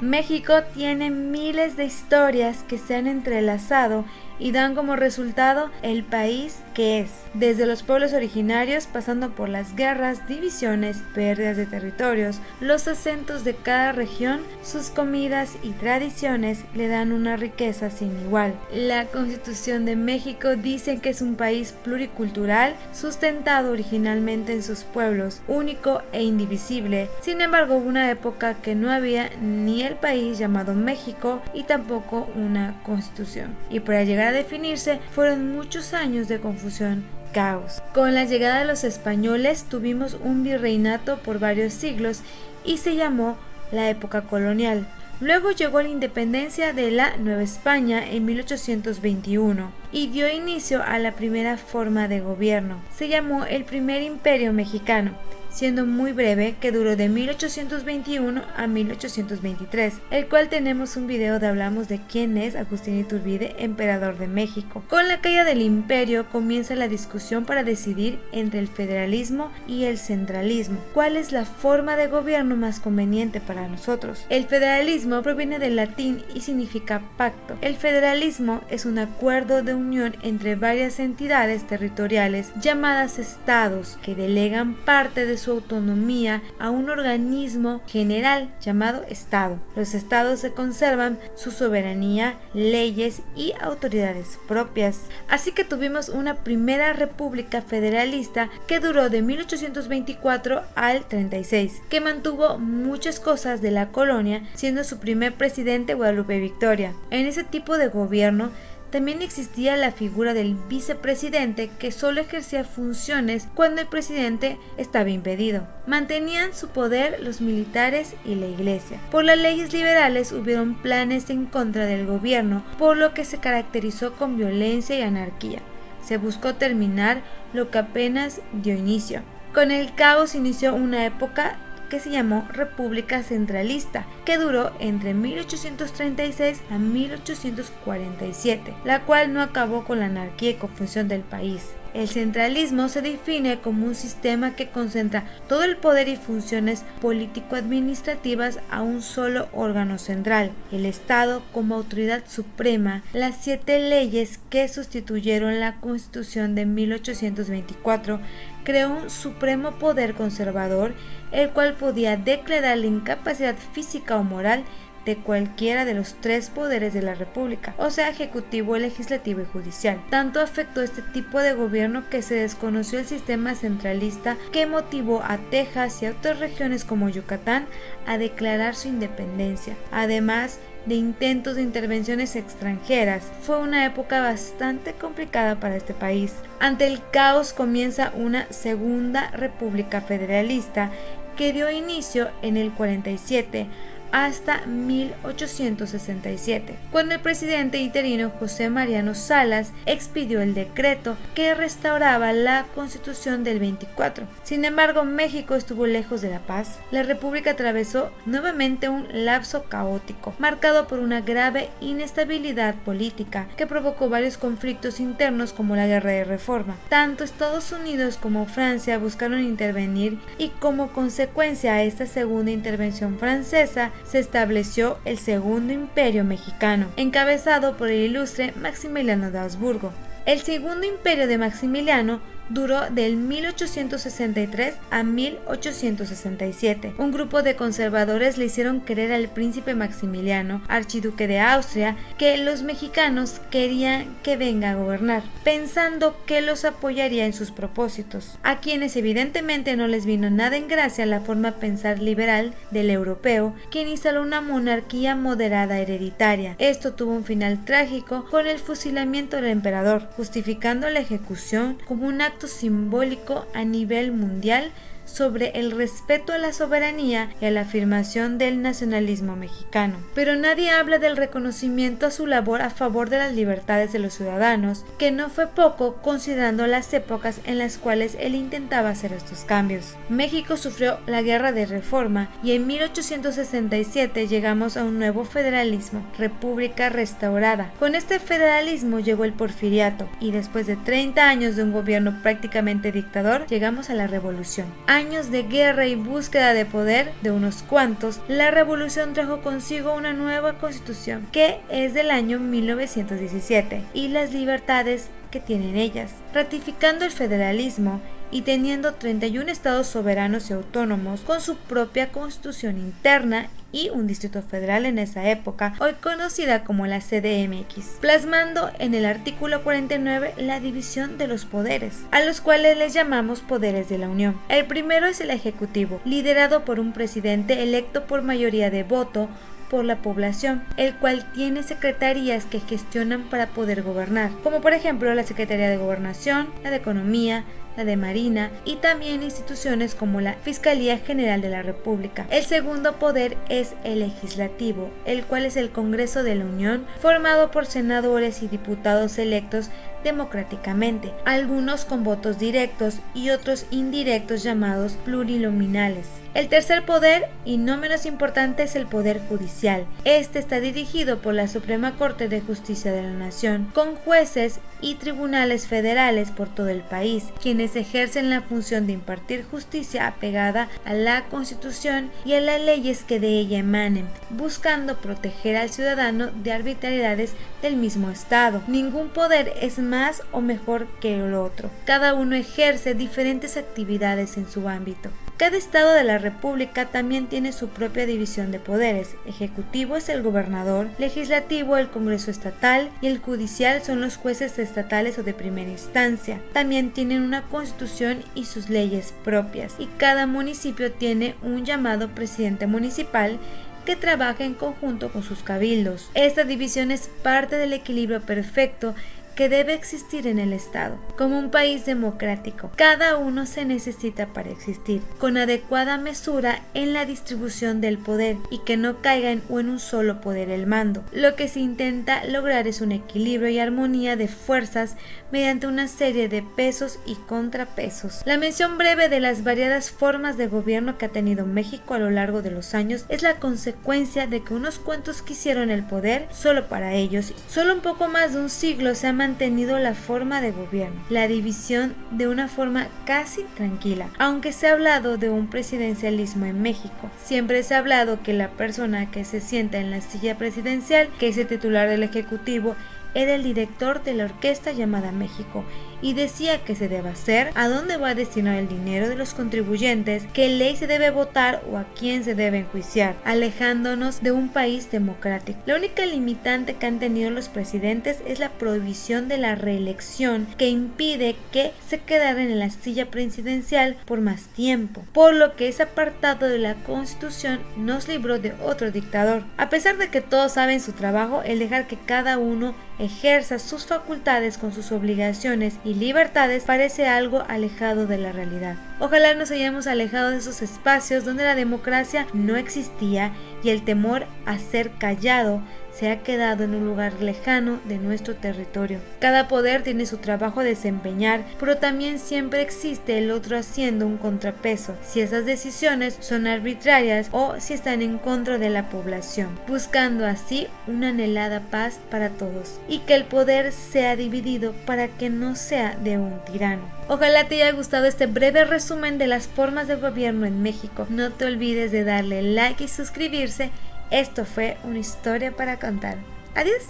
México tiene miles de historias que se han entrelazado y dan como resultado el país que es, desde los pueblos originarios pasando por las guerras, divisiones, pérdidas de territorios, los acentos de cada región, sus comidas y tradiciones le dan una riqueza sin igual. La Constitución de México dice que es un país pluricultural, sustentado originalmente en sus pueblos, único e indivisible. Sin embargo, hubo una época que no había ni el país llamado México y tampoco una constitución. Y para llegar a definirse fueron muchos años de confusión, caos. Con la llegada de los españoles tuvimos un virreinato por varios siglos y se llamó la época colonial. Luego llegó la independencia de la Nueva España en 1821 y dio inicio a la primera forma de gobierno. Se llamó el Primer Imperio Mexicano, siendo muy breve, que duró de 1821 a 1823, el cual tenemos un video donde hablamos de quién es Agustín Iturbide, emperador de México. Con la caída del imperio comienza la discusión para decidir entre el federalismo y el centralismo. ¿Cuál es la forma de gobierno más conveniente para nosotros? El federalismo proviene del latín y significa pacto. El federalismo es un acuerdo de unión entre varias entidades territoriales llamadas estados que delegan parte de su autonomía a un organismo general llamado Estado. Los estados se conservan su soberanía, leyes y autoridades propias. Así que tuvimos una primera república federalista que duró de 1824 al 36, que mantuvo muchas cosas de la colonia, siendo su primer presidente Guadalupe Victoria. En ese tipo de gobierno también existía la figura del vicepresidente, que solo ejercía funciones cuando el presidente estaba impedido. Mantenían su poder los militares y la iglesia. Por las leyes liberales hubieron planes en contra del gobierno, por lo que se caracterizó con violencia y anarquía. Se buscó terminar lo que apenas dio inicio. Con el caos inició una época que se llamó República Centralista, que duró entre 1836 a 1847, la cual no acabó con la anarquía y confusión del país. El centralismo se define como un sistema que concentra todo el poder y funciones político-administrativas a un solo órgano central, el Estado como autoridad suprema. Las 7 leyes que sustituyeron la Constitución de 1824 creó un supremo poder conservador, el cual podía declarar la incapacidad física o moral de cualquiera de los 3 poderes de la República, o sea, ejecutivo, legislativo y judicial. Tanto afectó este tipo de gobierno que se desconoció el sistema centralista, que motivó a Texas y a otras regiones como Yucatán a declarar su independencia. Además de intentos de intervenciones extranjeras, fue una época bastante complicada para este país. Ante el caos comienza una segunda república federalista que dio inicio en el 47 hasta 1867, cuando el presidente interino José Mariano Salas expidió el decreto que restauraba la Constitución del 24. Sin embargo, México estuvo lejos de la paz. La República atravesó nuevamente un lapso caótico, marcado por una grave inestabilidad política que provocó varios conflictos internos como la Guerra de Reforma. Tanto Estados Unidos como Francia buscaron intervenir y como consecuencia a esta segunda intervención francesa se estableció el Segundo Imperio Mexicano, encabezado por el ilustre Maximiliano de Habsburgo. El Segundo Imperio de Maximiliano duró del 1863 a 1867. Un grupo de conservadores le hicieron creer al príncipe Maximiliano, archiduque de Austria, que los mexicanos querían que venga a gobernar, pensando que los apoyaría en sus propósitos, a quienes evidentemente no les vino nada en gracia la forma de pensar liberal del europeo, quien instaló una monarquía moderada hereditaria. Esto tuvo un final trágico con el fusilamiento del emperador, justificando la ejecución como un acto simbólico a nivel mundial sobre el respeto a la soberanía y a la afirmación del nacionalismo mexicano. Pero nadie habla del reconocimiento a su labor a favor de las libertades de los ciudadanos, que no fue poco considerando las épocas en las cuales él intentaba hacer estos cambios. México sufrió la Guerra de Reforma y en 1867 llegamos a un nuevo federalismo, República restaurada. Con este federalismo llegó el Porfiriato y después de 30 años de un gobierno prácticamente dictador, llegamos a la Revolución. años de guerra y búsqueda de poder de unos cuantos, la revolución trajo consigo una nueva constitución, que es del año 1917, y las libertades que tienen ellas, ratificando el federalismo y teniendo 31 estados soberanos y autónomos con su propia constitución interna y un distrito federal en esa época, hoy conocida como la CDMX, plasmando en el artículo 49 la división de los poderes, a los cuales les llamamos poderes de la Unión. El primero es el Ejecutivo, liderado por un presidente electo por mayoría de voto por la población, el cual tiene secretarías que gestionan para poder gobernar, como por ejemplo la Secretaría de Gobernación, la de Economía, la de Marina y también instituciones como la Fiscalía General de la República. El segundo poder es el legislativo, el cual es el Congreso de la Unión, formado por senadores y diputados electos democráticamente, algunos con votos directos y otros indirectos llamados plurinominales. El tercer poder, y no menos importante, es el Poder Judicial. Este está dirigido por la Suprema Corte de Justicia de la Nación, con jueces y tribunales federales por todo el país, quienes ejercen la función de impartir justicia apegada a la Constitución y a las leyes que de ella emanen, buscando proteger al ciudadano de arbitrariedades del mismo Estado. Ningún poder es más o mejor que el otro. Cada uno ejerce diferentes actividades en su ámbito. Cada estado de la República también tiene su propia división de poderes. Ejecutivo es el gobernador, legislativo el Congreso estatal y el judicial son los jueces estatales o de primera instancia. También tienen una constitución y sus leyes propias, y cada municipio tiene un llamado presidente municipal que trabaja en conjunto con sus cabildos. Esta división es parte del equilibrio perfecto que debe existir en el Estado. Como un país democrático, cada uno se necesita para existir, con adecuada mesura en la distribución del poder y que no caiga en un solo poder el mando. Lo que se intenta lograr es un equilibrio y armonía de fuerzas mediante una serie de pesos y contrapesos. La mención breve de las variadas formas de gobierno que ha tenido México a lo largo de los años es la consecuencia de que unos cuantos quisieron el poder solo para ellos. Solo un poco más de un siglo se ha mantenido la forma de gobierno, la división de una forma casi tranquila. Aunque se ha hablado de un presidencialismo en México, siempre se ha hablado que la persona que se sienta en la silla presidencial, que es el titular del Ejecutivo, era el director de la orquesta llamada México, y decía qué se debe hacer, a dónde va a destinar el dinero de los contribuyentes, qué ley se debe votar o a quién se debe enjuiciar, alejándonos de un país democrático. La única limitante que han tenido los presidentes es la prohibición de la reelección, que impide que se quedaran en la silla presidencial por más tiempo, por lo que ese apartado de la Constitución nos libró de otro dictador. A pesar de que todos saben su trabajo, el dejar que cada uno ejerza sus facultades con sus obligaciones y libertades parece algo alejado de la realidad. Ojalá nos hayamos alejado de esos espacios donde la democracia no existía y el temor a ser callado se ha quedado en un lugar lejano de nuestro territorio. Cada poder tiene su trabajo a desempeñar, pero también siempre existe el otro haciendo un contrapeso, si esas decisiones son arbitrarias o si están en contra de la población, buscando así una anhelada paz para todos y que el poder sea dividido para que no sea de un tirano. Ojalá te haya gustado este breve resumen de las formas de gobierno en México. No te olvides de darle like y suscribirse. Esto fue una historia para contar. Adiós.